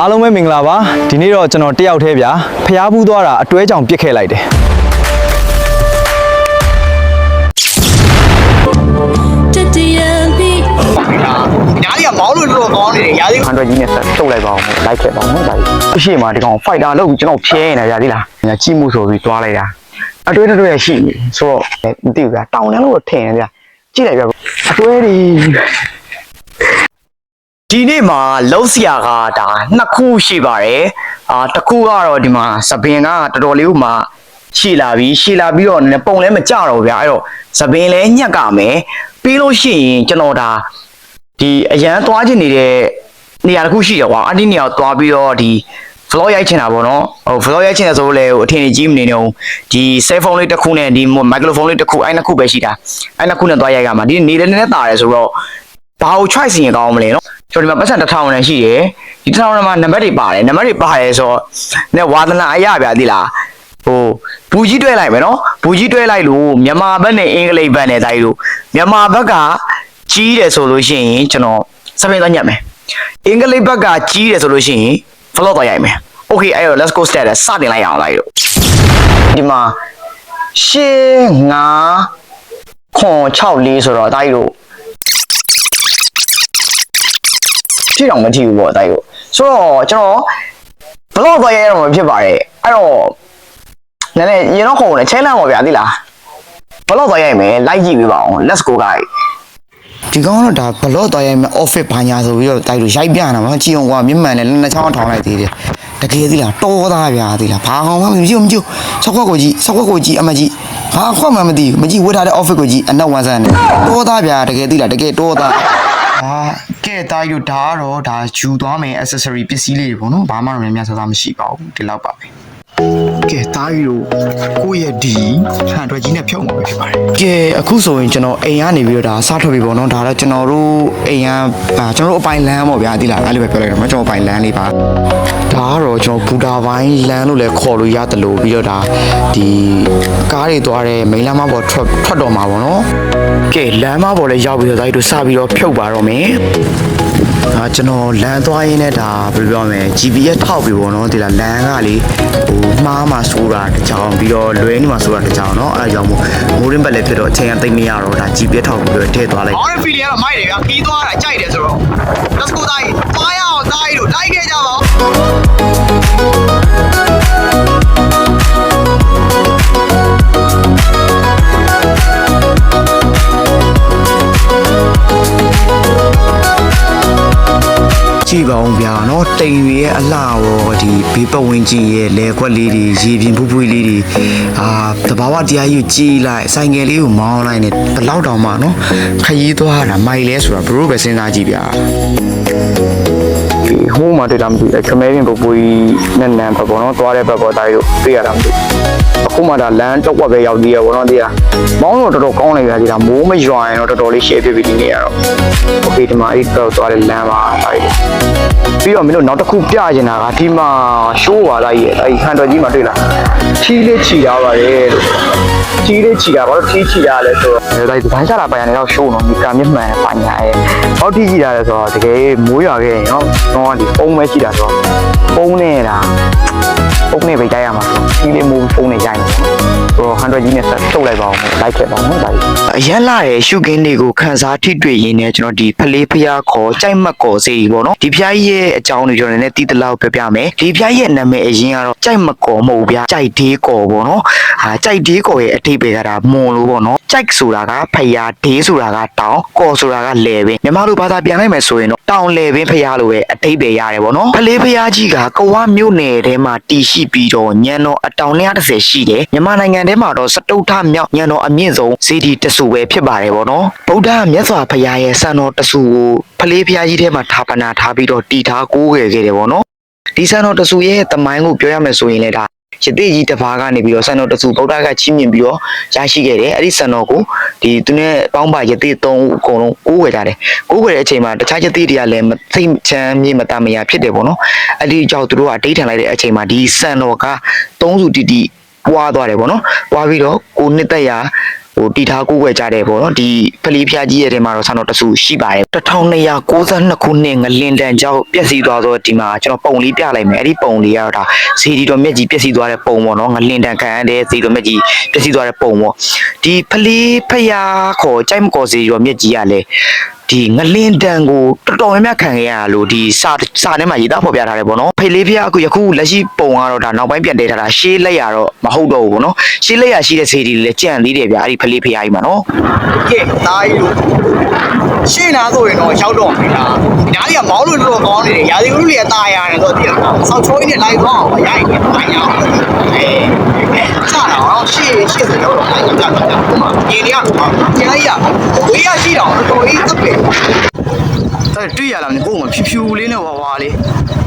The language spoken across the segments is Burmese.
အားလုံးပဲမင်္ဂလာပါဒီနေ့တော့ကျွန်တော်တယောက်တည်းဗျာဖျားဘူးသွားတာအတွဲကြောင်ပြစ်ခဲ့လိုက်တယ်ညာလေးကမောင်းလို့တော်ကောင်းနေတယ်ညာလေး100ကြီးနဲ့ဆက်ထုတ်လိုက်ပါအောင်လိုက်ခဲ့ပါအောင်နော်ဒါကြီးအရှိမဒီကောင်ဖိုက်တာလို့ကျွန်တော်ဖြဲနေတာကြာသေးလားညာကြည့်မှုဆိုပြီးတွားလိုက်တာအတွဲတွဲရရှိနေဆိုတော့မသိဘူးဗျာတောင်းတယ်လို့ထင်နေဗျာကြည့်လိုက်ဗျာအတွဲဒီနေ့မှာလုံးစရာကဒါနှစ်ခုရှိပါတယ်တစ်ခုကတော့ဒီမှာစပင်ကတော်တော်လေးဥမာရှည်လာပြီးတော့နည်းပုံလည်းမကြတော့ဗျာအဲ့တော့စပင်လည်းညှက်ကမယ်ပြီးလို့ရှိရင်ကျွန်တော်ဒါဒီအရန်သွားချင်နေတဲ့နေရာတစ်ခုရှိတယ်ကွာအဲ့ဒီနေရာကိုသွားပြီးတော့ဒီ vlog ရိုက်ချင်တာပေါ့နော်ဟို vlog ရိုက်ချင်တယ်ဆိုလို့လေဟိုအထင်ကြီးမနေနေအောင်ဒီ cell phone လေးတစ်ခုနဲ့ဒီ microphone လေးတစ်ခုအဲ့နှစ်ခုပဲရှိတာအဲ့နှစ်ခုနဲ့သွားရိုက်ရမှာဒီနေလည်းနည်းနည်းတာတယ်ဆိုတော့ဘာကို choice ရင်ကောင်းမလဲနော်ကျွန်တော်ဒီမှာပတ်စံ1000နဲ့ရှိတယ်ဒီ1000မှာနံပါတ်တွေပါတယ်ဆိုတော့နဲ့ဝါသနာအရဗျာသိလားဟိုဘူကြီးတွဲလိုက်မယ်နော်ဘူကြီးတွဲလိုက်လို့မြန်မာဘက်နဲ့အင်္ဂလိပ်ဘက်နဲ့တိုင်းလို့မြန်မာဘက်ကကြီးတယ်ဆိုလို့ရှိရင်ကျွန်တော်စပင်းသွားညက်မယ်အင်္ဂလိပ်ဘက်ကကြီးတယ်ဆိုလို့ရှိရင် vlog သွားရိုက်မယ် okay အဲ့တော့ let's go start စတင်လိုက်အောင်လိုက်တော့ဒီမှာရှင်း9ခွန်64ဆိုတော့တိုင်းလို့ကြည့်တော့မကြည့်ဘူးပေါ့တိုင်းလို့ဆိုတော့ကျွန်တော် vlog သွားရိုက်ရမှာဖြစ်ပါတယ်အဲ့တော့နည်းနည်းရင်တော့ခုံတယ် challenge ပေါ့ဗျာသိလား vlog သွားရိုက်မယ် like ကြည့်ပေးပါအောင် let's go guys ဒီကောင်တော့ဒါဘလော့တော်ရိုက်မယ် office ဘာညာဆိုပြီးတော့တိုက်လို့ရိုက်ပြနေတာမကြည့်အောင်ကွာမျက်မှန်နဲ့လက်နှစ်ချောင်းထောင်လိုက်သေးတယ်တကယ်သီးလားတော်သားဗျာသီးလားဘာကောင်မှမကြည့်စောက်ခွက်ကိုကြည့်အမကြီးဘာခွက်မှမသိဘူးမကြည့်ဝတ်ထားတဲ့ office ကိုကြည့်အနောက်ဝမ်းဆန်းနဲ့တော်သားဗျာတကယ်သီးလားတကယ်တော်သားကဲတားယူဒါကတော့ဒါယူသွားမယ် accessory ပစ္စည်းလေးတွေပေါ့နော်ဘာမှတော့များများစားစားမရှိပါဘူးဒီလောက်ပါပဲကဲတားယူကိုယ့်ရဲ့ဒီဟန်ထွက်ကြီးနဲ့ဖြုတ်မှာပဲဖြစ်ပါတယ်ကဲအခုဆိုရင်ကျွန်တော်အိမ်ကနေပြီးတော့ဒါစားထွက်ပြီပေါ့နော်ဒါတော့ကျွန်တော်တို့အိမ်ကကျွန်တော်တို့အပိုင်လမ်းပေါ့ဗျာဒီလားအဲ့လိုပဲပြောလိုက်တော့ကျွန်တော်အပိုင်လမ်းလေးပါဒါကတော့ကျွန်တော်ဘူတာပိုင်းလမ်းလို့လည်းခေါ်လို့ရတယ်လို့ပြီးတော့ဒါဒီကားတွေသွားတဲ့မိန်းလမ်းမပေါ်ထွက်တော့မှာပေါ့နော်ကဲလမ်းမပေါ်လည်းရောက်ပြီးတော့ဒါတို့စပြီးတော့ဖြုတ်ပါတော့မယ်ကျွန်တော်လမ်းသွားရင်းနဲ့ဒါဘယ်လိုပြောမလဲ GPS ထောက်ပြီပေါ့နော်ဒီလားလမ်းကလေဟိုမှားမှဆိုတာတကြောင်ပြီးတော့လွဲနေမှဆိုတာတကြောင်เนาะအဲဒါကြောင့်မိုးရင်းပတ်လည်းဖြစ်တော့အချိန်ကသိမရတော့ဒါ GPS ထောက်ပြီးတော့ထည့်သွားလိုက်အော် feeling ကတော့မိုက်တယ်ဗျာခီးသွားတာကြိုက်တယ်ဆိုတော့ let's go တိုင်းသွားရအောင်တိုင်းလို့လိုက်ခဲ့ကြပါကြည့်ပါဦးဗျာနော်တိမ်တွေရဲ့အလှရောဒီဘေးပတ်ဝန်းကျင်ရဲ့လဲခွက်လေးတွေရေပြင်ဖူးဖူးလေးတွေတဘာဝတရားကြီးကြည်လိုက်ဆိုင်ငယ်လေးကိုမောင်းလိုက်နေဘလောက်တောင်မှနော်ခရီးသွားတာမိုက်လဲဆိုတာဘရိုးပဲစဉ်းစားကြည့်ဗျာဟိုးမှာတွေ့တာမသိခမဲရင်ပပူကြီးနဲ့နန်းဘက်ပေါ့နော်သွားတဲ့ဘက်ပေါ်တာကြီးကိုတွေ့ရတာမသိအခုမှဒါလမ်းတော့ဝက်ပဲရောက်သေးရပေါ့နော်တရားမောင်းတော့တော်တော်ကောင်းနေပြီဒါမိုးမရွာရင်တော့တော်တော်လေးရှေ့ဖြစ်ပြီးဒီနေရတော့โอเคဒီမှာအဲ့တော့သွားတဲ့လမ်းပါပြီးတော့မင်းတို့နောက်တစ်ခုပြချင်တာကဒီမှာရှိုးပါလားရဲ့အဲ့ဟန်တော်ကြီးမှာတွေ့လားထီးလေးချီတာပါတယ်လို့ထီးလေးချီတာဘာလို့ထီးချီတာလဲဆိုတော့ဒါဒီဇိုင်းချတာပိုင်ရတယ်တော့ရှိုးနော်ဒီကာမျက်မှန်ပိုင်ညာရဲ့ဟောထီးချီတာလဲဆိုတော့တကယ်မိုးရွာခဲ့ရင်နော်တော့ဒီပုံပဲချီတာဆိုတော့ပုံနေတာပုံနေပဲကြိုက်ရမှာထီးလေးမိုးပုံနေကြိုက်နေဆိုတော့100ကြီးနဲ့ဆက်ထုတ်လိုက်ပါအောင်လိုက်ခဲ့ပါအောင်ဒါကြီးအရက်လာရဲ့ရှုကင်းလေးကိုခန်းစားထိတွေ့ရင်းနဲ့ကျွန်တော်ဒီဖလေးဖျားခေါ်ကြိုက်မက်ကော်စေးပေါ့နော်ဒီဖျားရဲ့အကြောင်းတွေကျွန်တော်လည်းတီးတလောက်ပြပြမယ်ဒီဖျားရဲ့နာမည်အရင်ကတော့ကြိုက်မကော်မဟုတ်ဗျာကြိုက်ဒေးကော်ပေါ့နော်ကြိုက်ဒေးကော်ရဲ့အထိပ္ပယ်ကဒါမွန်လို့ပေါ့နော်ကြိုက်ဆိုတာကဖျားဒေးဆိုတာကတောင်ကော်ဆိုတာကလဲပင်မြန်မာလိုဘာသာပြန်လိုက်မယ်ဆိုရင်တော့တောင်လဲပင်ဖျားလို့ပဲအထိပ္ပယ်ရတယ်ပေါ့နော်ဖလေးဖျားကြီးကကဝါမြို့နယ်ထဲမှာတည်ရှိပြီးတော့ညံတော်အတောင်130ရှိတယ်မြန်မာနိုင်ငံထဲမှာတော့စတုထမြောက်ညံတော်အမြင့်ဆုံးစေတီတဆူပဲဖြစ်ပါတယ်ပေါ့နော်ဗုဒ္ဓမြတ်စွာဘုရားရဲ့စံတော်တဆူကိုဖလေးဖျားကြီးထဲမှာဌာပနာထားပြီးတော့တည်ထားကိုးခဲ့တယ်ပေါ့နော်ဒီစံတော်တဆူရဲ့တမိုင်းကိုပြောရမယ်ဆိုရင်လည်းဒါရသေးကြီးတစ်ပါးကနေပြီးတော့စံတော်တဆူဗုဒ္ဓကချီးမြှင့်ပြီးတော့ရရှိခဲ့တယ်အဲ့ဒီစံတော်ကိုဒီသူနဲ့ပေါင်းပါရသေး3ဦးအကုန်လုံးကိုးဝယ်ကြတယ်ကိုးဝယ်တဲ့အချိန်မှာတခြားရသေးတွေကလည်းသိချမ်းမြေမတမရဖြစ်တယ်ပေါ့နော်အဲ့ဒီကြောင့်သူတို့ကဒိတ်ထန်လိုက်တဲ့အချိန်မှာဒီစံတော်က3စုတီပွားသွားတယ်ပေါ့နော်ပွားပြီးတော့ကိုနှစ်သက်ရာ ဟိုတီထားကိုွယ်ကြတယ်ပေါ့နော်ဒီဖလီဖျားကြီးရဲ့ထဲမှာတော့ဆောင်းတော့တဆူရှိပါတယ်1292ခုနှစ်ငလင်တန်ကြောင့်ပျက်စီးသွားတော့ဒီမှာကျွန်တော်ပုံလေးပြလိုက်မယ်အဲ့ဒီပုံလေးကတော့ဒါဇီဒီတော်မြက်ကြီးပျက်စီးသွားတဲ့ပုံပေါ့နော်ငလင်တန်ခံရတဲ့ဇီဒီတော်မြက်ကြီးပျက်စီးသွားတဲ့ပုံပေါ့ဒီဖလီဖျားခေါ်ကြိုက်မကော်ဇီဒီတော်မြက်ကြီးကလည်းဒီငလင်တန်ကိုတော်တော်များများခံခဲ့ရလို့ဒီစာထဲမှာရေးသားဖော်ပြထားတယ်ပေါ့နော်ဖေလေးဖျားအခုယခုလက်ရှိပုံကတော့ဒါနောက်ပိုင်းပြန်တည်ထားတာရှေးလက်ရတော့မဟုတ်တော့ဘူးပေါ့နော်ရှေးလက်ရရှိတဲ့ဇီဒီလည်းကြံသေးတယ်ဗျအဲ့ဒီဖလေးဖျားကြီးမှာနော် ကဲသားကြီးလို့ရှင်းလာဆိုရင်တော့ရောက်တော့ပြီလားညာလေးကမောင်းလို့တော်တော်ကောင်းနေတယ်ရာသီဥတုလေးကตายရတယ်တော့သိရမှာဆောက်ချိုးကြီးနဲ့လိုက်သွားအောင်ရိုက်နေတယ်ရအောင်စတာတော့ရှေ့ဆိုတော့လိုက်ကြတာဒီမှာဒီနေရာကျန်လိုက်ရဝေးရရှိတော့တော်ကြီးတက်ပဲအဲ့တွေ့ရလားကိုယ်မဖြူဖြူလေးနဲ့ဝါဝါလေး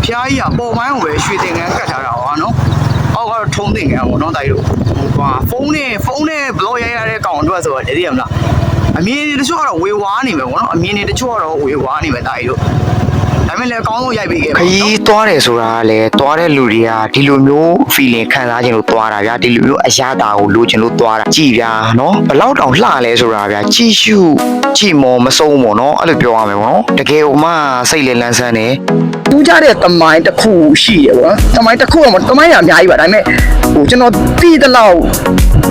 ဖျားကြီးကပေါ်ပိုင်းကိုပဲရွှေတင်ငန်းကတ်ထားတာဟောနော်အောက်ကတော့ထုံးတင်ငန်းပေါ့နော်တိုက်တို့ဟိုဖုန်းနဲ့ဘလော့ရိုက်ရတဲ့ကောင်အတွက်ဆိုတော့သိရမလားအမြင်တချို့ကတော့ဝေဝါးနေမယ်ပေါ့နော်အမြင်တချို့ကတော့ဝေဝါးနေမယ်တာကြီးတို့ဒါပေမဲ့လည်းအကောင်းဆုံးရိုက်ပေးခဲ့ပါ ခရီးသွားတယ်ဆိုတာကလည်းသွားတဲ့လူတွေကဒီလိုမျိုး feeling ခံစားခြင်းလို့သွားတာဗျာဒီလိုမျိုးအရာတာကိုလိုချင်လို့သွားတာကြည်ဗျာနော်ဘလောက်တောင်လှလဲဆိုတာဗျာကြည်ရှုကြည်မော်မဆုံးပေါ့နော်အဲ့လိုပြောရမယ်ပေါ့နော်တကယ်ဟိုမှစိတ်လေလန်းဆန်းတယ်တူးကြတဲ့တမိုင်းတစ်ခုရှိရပေါ့တမိုင်းတစ်ခုကတမိုင်းရအများကြီးပါဒါပေမဲ့ဟိုကျွန်တော်သိတဲ့လောက်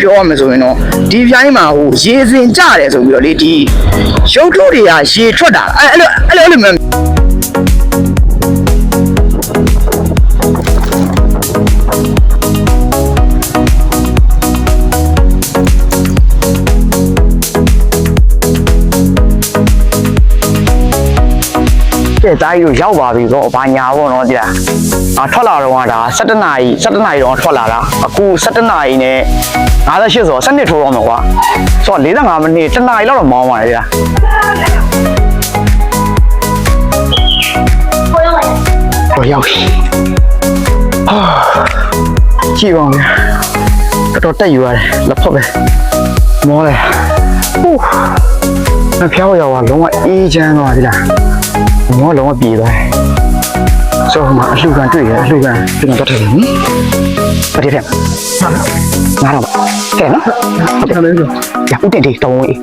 ပြောရမယ်ဆိုရင်တော့ဒီပြိုင်းမှာဟိုရေစင်ကြတယ်ဆိုပြီးတော့လေဒီရုပ်ထုတွေကရေထွက်တာအဲ့လိုမှကဲသားကြီးတို့ရောက်ပါပြီဆိုတော့ဘာညာပေါ့နော်ဒီလားထွက်လာတော့ကဒါ17နာရီတော့ထွက်လာတာအခု17နာရီနဲ့58ဆိုတော့7နှစ်ထိုးတော့မှာကွာဆိုတော့45မိနစ်1နာရီလောက်တော့မောင်းပါတယ်ဗျာတော့ရောက်ပြီကြည့်ပါဦးဗျာတော်တက်ယူရတယ်လက်ဖက်ပဲမောတယ်ဟိုးမဖျောက်ရောက်တော့လုံးဝအေးချမ်းသွားပြီလားမောလုံးဝပြေးသွားတယ်ဆိုတော့မှအလှကန်တွေ့ရအလှကန်ကျွန်တော်တက်တယ်နိပတ်တယ်ငါတော့တဲ့နော်ဟုတ်တယ်လို့ရဦးတင်တေးတောင်းဝေး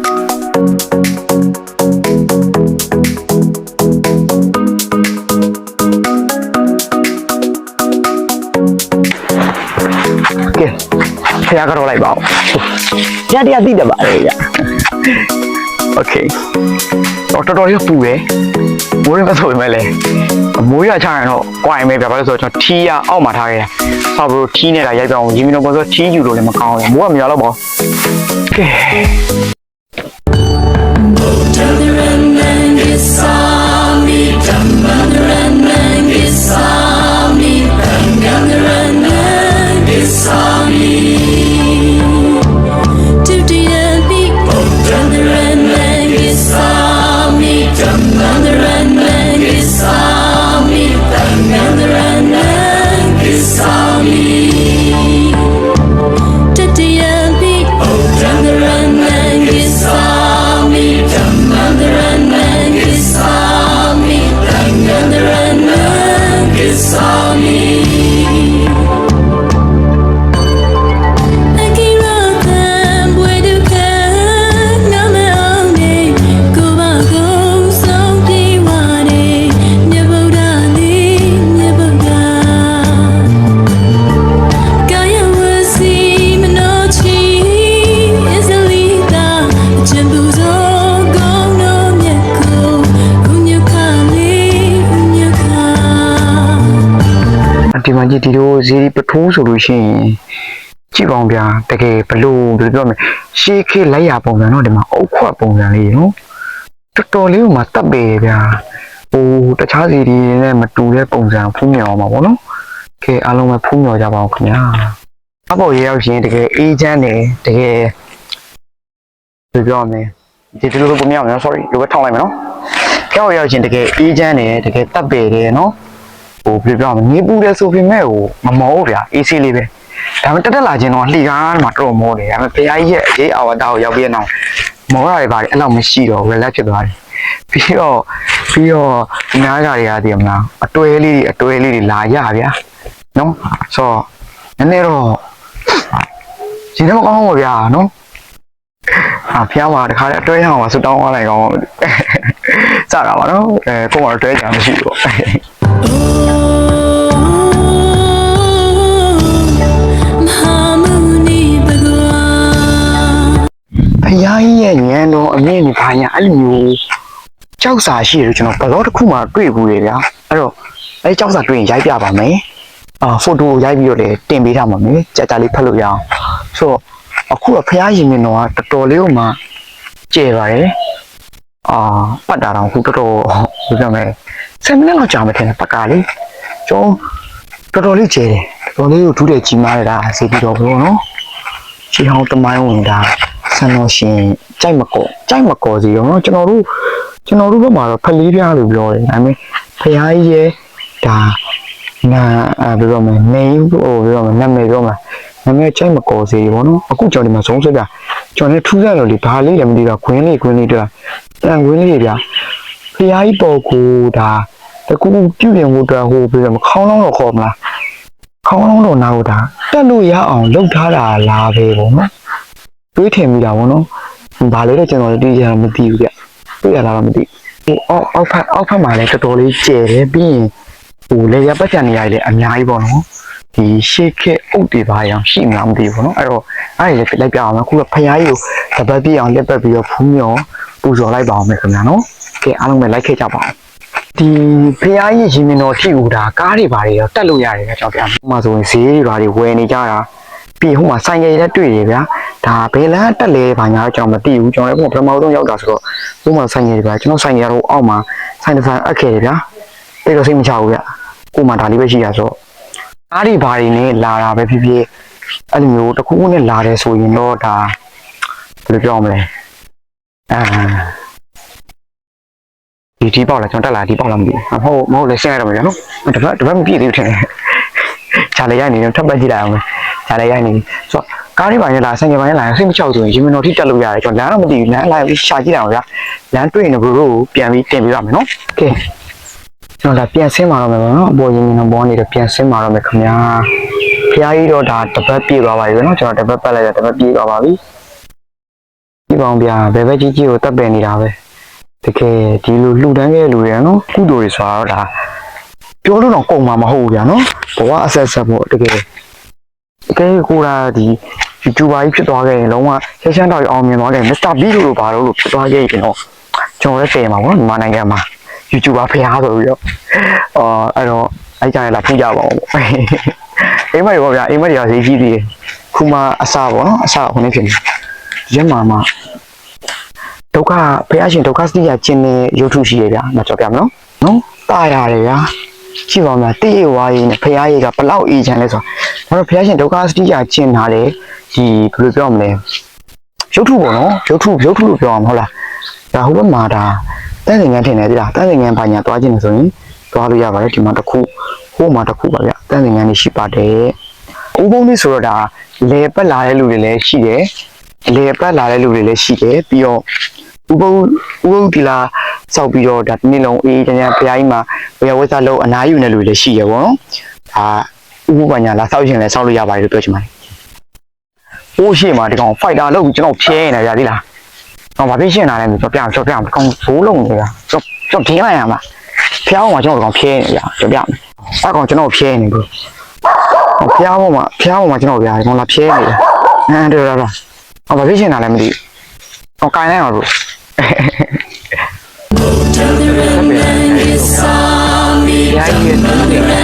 ကဲဖျားကတော့လိုက်ပါဦးရတရားသိတယ်ပါလေရโอเคတော်တော်ရပူရယ်မိုးရမဆိုပေမဲ့လည်းမိုးရချရင်တော့ကြွိုင်ပဲဗျာဘာလို့ဆိုတော့ကျွန်တော်ထီးရအောက်မှာထားခဲ့တာဆောက်ပြီးထီးနေတာရိုက်ပြအောင်ရီမီနိုပေါ်ဆိုထီးယူလို့လည်းမကောင်းဘူးမိုးကမရတော့ပါဘူးကဲဒီမှာကြည့်ဒီလိုဇီပထိုးဆိုလို့ရှိရင်ကြည့်ပါဦးဗျာတကယ်ဘလို့ပြောမလဲရှေးခေတ်လိုက်ရပုံစံတော့ဒီမှာအုတ်ခွက်ပုံစံလေးနော်တော်တော်လေးကိုမှတက်ပေဗျာဟိုတခြားစီတွေနဲ့မတူတဲ့ပုံစံဖူးမြော်မှာပေါ့နော်ကဲအားလုံးပဲဖူးမြော်ကြပါအောင်ခင်ဗျာအပေါ်ရေရောက်ရှင်တကယ်အေးချမ်းတယ်တကယ်ပြောမယ်ဒီလိုလိုပုံမြော်နော် sorry လိုပဲထောင်းလိုက်မယ်နော်ကြောက်ရောက်ရှင်တကယ်အေးချမ်းတယ်တကယ်တက်ပေတယ်နော်ဟိုပြောမယ်နေပူတယ်ဆိုပေမဲ့ဟိုမမောဘူးဗျာအေးဆေးလေးပဲဒါပေမဲ့တက်လာခြင်းတော့လှီကားမှာတော်မောတယ်ဒါပေမဲ့ဘုရားကြီးရဲ့အရေးအာဝတ္တကိုရောက်ပြီးတဲ့နောက်မောရတယ်ပါတယ်အဲ့လောက်မရှိတော့ relax ဖြစ်သွားတယ်ပြီးတော့အများကြီးတွေကတည်မလားအတွဲလေးတွေလာရဗျာနော်ဆိုတော့နည်းနည်းတော့ဒီတော့မကောင်းဘူးဗျာနော်ဖ ဖျားမှာတခါတည်းအတွဲရအောင်ဆူတောင်းသွားလိုက်ကောင်းစတာပါနော်ကိုကတော့အတွဲကြမရှိဘူးပေါ့ဖျားကြီးရဲ့ညံတော့အမြင့်ဒီဘာညာအဲ့လိုမျိုးကြောက်စာရှိတယ်ကျွန်တော်ဘလော့တစ်ခုမှတွေ့ဘူးလေဗျာအဲ့တော့အဲ့ကြောက်စာတွေ့ရင်ရိုက်ပြပါမယ်ဖိုတိုရိုက်ပြီးတော့လေတင်ပေးထားပါမယ်ကြာကြာလေးဖတ်လို့ရအောင်ဆိုတော့အခုတော့ဖျားရင်မြင်တော့တော်တော်လေးကိုမှကျဲပါတယ်ပတ်တာတော့ခုတော်တော်ဘယ်လိုလဲ7မိနစ်လောက်ကြာမှထင်တယ်ပတ်ကားလေးကျွန်တော်တော်လေးကျဲတယ်တော်လေးကိုထူးတယ်ကြီးမားတယ်ဒါစေပြီးတော့ဘလို့နော်ချီဟောင်းတမိုင်းဝင်တာဆန်တော်ရှင်ကြိုက်မကောစီရောနော်ကျွန်တော်တို့ဘက်မှာတော့ဖလေးပြားလို့ပြောတယ်ဒါပေမဲ့ဖျားကြီးရဲ့ဒါနာဘယ်လိုလဲနေဟိုဘယ်လိုလဲနာမည်ပြောမှာနာမည်ကြိုက်မကောစီဘောနော်အခုကျွန်တော်ဒီမှာဆုံးစက်ပြကျွန်တော်လည်းထူးဆန်းလို့လေဘာလေးလည်းမသိတော့ခွင်းလေးတွေ့တာတန်ခွင်းလေးပြဖျားကြီးပေါ်ကိုဒါတကူပြုပြင်ဖို့အတွက်ဟိုဘယ်လိုခေါင်းလုံးတော့ခေါ်မလားခေါင်းလုံးတော့နားလို့ဒါတက်လို့ရအောင်လှုပ်ထားတာလားပဲပေါ့နော်တွေးထင်မိတာပေါ့နော်ဘာလို့လဲကျွန်တော်လည်းသိရမသိဘူးဗျတွေ့ရတာတော့မသိဟိုအောက်ဖက်မှာလည်းတော်တော်လေးကျယ်တယ်ပြီးရင်ဟိုလေရပတ်ချန်နေရတယ်အများကြီးပေါ့နော်ဒီရှေ့ခက်အုပ်တွေပါရအောင်ရှိမှမသိဘူးပေါ့နော်အဲ့တော့အဲ့ဒီလည်းလိုက်ပြအောင်မယ်ခုကဖျားကြီးကိုတပတ်ပြည့်အောင်လက်ပတ်ပြီးတော့ဖူးမြော်ပူဇော်လိုက်ပါအောင်မယ်ခင်ဗျာနော်ကဲအားလုံးပဲလိုက်ခဲ့ကြပါအောင်ဒီဖျားကြီးရင်မြင်တော်ထိဦးတာကားတွေပါတွေတော့တက်လို့ရတယ်ဗျကျွန်တော်ပြဥပမာဆိုရင်ဈေးတွေပါတွေဝယ်နေကြတာပြီးဟိုမှာဆိုင်ငယ်တွေလည်းတွေ့ရဗျာဒါဘယ်လမ်းတက်လဲဘာညာကျွန်တော်မသိဘူးကျွန်တော်လည်းပထမဆုံးရောက်တာဆိုတော့ဟိုမှာဆိုင်ငယ်တွေပါကျွန်တော်ဆိုင်ငယ်ကတော့အောက်မှာဆိုင်တစ်ဆိုင်အပ်ခဲ့တယ်ဗျာတိတ်တော့စိတ်မချဘူးဗျာကိုမှဒါလေးပဲရှိရဆိုတော့အားဒီဘာတွေနဲ့လာတာပဲဖြစ်ဖြစ်အဲ့လိုမျိုးတစ်ခုခုနဲ့လာတယ်ဆိုရင်တော့ဒါဘယ်လိုပြောမလဲဒီပေါက်လာကျွန်တော်တက်လာဒီပေါက်လာမသိဘူးမဟုတ်လည်းရှင်းရတော့မယ်ဗျာနော်တပတ်မပြည့်သေးဘူးထင်တယ်ခြာလေရိုက်နေတယ်ထပ်ပတ်ကြည့်လိုက်အောင်မယ်ခြာလေရိုက်နေပြီဆိုတော့ကားတွေပါရင်လာဆိုင်ကပိုင်းလာစိတ်မချောက်ဆိုရင်ရင်မတော်ထိတက်လို့ရတယ်ကျွန်တော်လမ်းတော့မသိဘူးလမ်းလိုက်ပြီးရှာကြည့်လိုက်အောင်ဗျာလမ်းတွေ့ရင်ဘရိုကိုပြန်ပြီးတင်ပေးရမယ်နော်ကဲကျွန်တော်ဒါပြန်ဆင်းมาတော့မယ်ပေါ့နော်အပေါ်ရင်ရင်ပေါ်နေတော့ပြန်ဆင်းมาတော့မယ်ခင်ဗျာဖျားကြီးတော့ဒါတပတ်ပြည့်သွားပါပြီနော်ကျွန်တော်တပတ်ပတ်လိုက်တာတပတ်ပြည့်သွားပါပြီဒီပေါင်းဗျာဘယ်ဘက်ကြီးကိုတက်ပယ်နေတာပဲတကယ်ဒီလိုလှူဒန်းခဲ့လူတွေနော်ကုသိုလ်တွေဆိုတော့ဒါပြောလို့တော့ကုန်မှာမဟုတ်ဘူးဗျာနော်ဘဝအဆက်ဆက်ပေါ့တကယ်ကိုရာဒီ YouTuber ကြီးဖြစ်သွားခဲ့ရင်လုံးဝရှမ်းတောက်အောင်မြင်သွားခဲ့ရင် Mr. B လို့ဘာလို့ဖြစ်သွားခဲ့ရင်တော့ကျွန်တော်လည်းတည်မှာပေါ့နော်မြန်မာနိုင်ငံမှာ YouTuber ဖျားဆိုပြီးတော့အဲ့တော့အဲ့ကြရင်လာဖူးကြပါဦးအိမ်မတွေပေါ့ဗျာအိမ်မတွေကဈေးကြီးသေးတယ်ခုမှအစပေါ့နော်အစခုနေဖြစ်နေရက်မှာဒုက္ခဖျားရှင်ဒုက္ခစတိယကျင်းတဲ့ရုပ်ထုရှိရဗျာမကြောက်ပြမလို့နော်တာရတယ်ဗျာကြည့်ပါဦးတည့်ရဝါးရင်ဖျားရည်ကဘလောက်အေးချမ်းလဲဆိုတော့ဖျားရှင်ဒုက္ခစတိယကျင်းတာလေဒီဘယ်လိုပြောမလဲရုပ်ထုပေါ့နော်ရုပ်ထုလို့ပြောအောင်ဟုတ်လားဒါဟိုဘက်မှာဒါတန်းစင်ငန်းထင်တယ်ဒီလားတန်းစင်ငန်းဘာညာသွားခြင်းဆိုရင်သွားလို့ရပါတယ်ဒီမှာတစ်ခုဟိုမှာတစ်ခုပါဗျတန်းစင်ငန်းလေးရှိပါတယ်ဥပုံလေးဆိုတော့ဒါလေပတ်လာတဲ့လူတွေလည်းရှိတယ်လေပတ်လာတဲ့လူတွေလည်းရှိတယ်ပြီးတော့ဥပုံဒီလားစောက်ပြီးတော့ဒါဒီနေ့လုံးအေးချမ်းချမ်းဖျားကြီးမှာဝရဝစားလုံးအနားယူနေလူတွေလည်းရှိရပေါ့နော်ဒါဥပုံဘာညာလာစောက်ခြင်းလည်းစောက်လို့ရပါတယ်လို့ပြောချင်ပါတယ်ဟိုရှိမှာဒီကောင်ဖိုက်တာလို့ကျွန်တော်ဖြဲနေကြသေးလားတော့ဘာဖြစ်ရှင်းလာလဲဆိုတော့ပြအောင်ကောင်ဘိုးလုံးနေတာကျွန်တော်ထင်းလိုက်ရမှာဖျားအောင်ကျွန်တော်ကောင်ဖြဲနေကြပြမယ်အဲ့ကောင်ကျွန်တော်ဖြဲနေဘူးဖျားပေါ်မှာကျွန်တော်ပြားကောင်လာဖြဲနေတယ်တော်တော့ဘာဖြစ်ရှင်းလာလဲမသိဘူးကိုင်လိုက်အောင်လို့ရိုက်ရည်